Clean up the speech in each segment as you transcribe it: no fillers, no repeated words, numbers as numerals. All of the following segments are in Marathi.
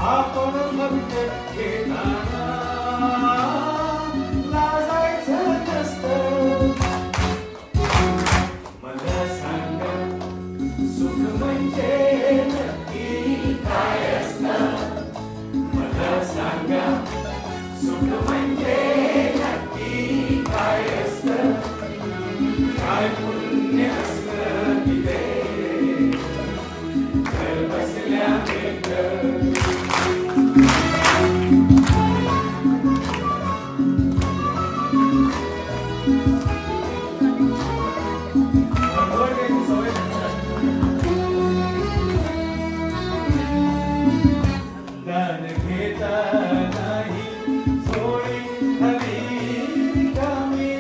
आपण फक्त घेताना लाजायचं नसतं. मला सांगा सुख म्हणजे नक्की काय असतं. मला सांगा सुख म्हणजे नक्की काय असतं. काय पुण्य असलं तिथे घर बसल्या मिळतं. दान घेता नाही सोळी हवी कमी.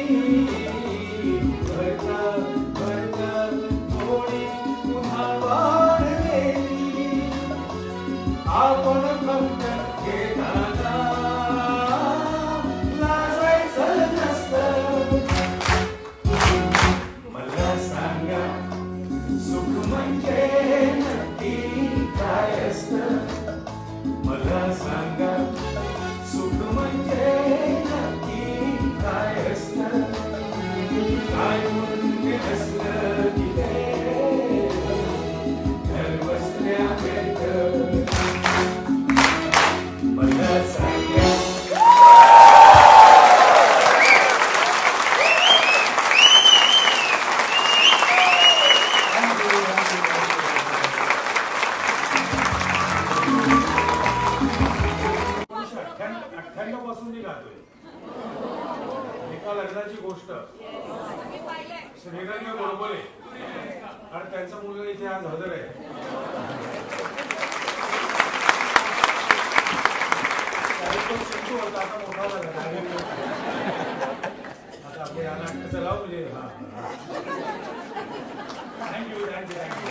भरता भरता थोडी पुन्हा वाढलेली. आपण फक्त घेताना लाजायचं नसतं. मला सांगा सुख म्हणजे नक्की काय असतं. मला सांगा सुख म्हणजे नक्की काय असतं. काय पुण्य असलं तिथे घर बसल्या मिळतं. मला सांगा पासून मी गातोय. एका लग्नाची गोष्ट श्रीरंग गोडबोले आणि त्यांचा मुलगा इथे आज हजर आहे. शिकतो होता आता मोठा झाला. आता आपल्या या नाटकाचं लाव म्हणजे. Thank you thank you thank you.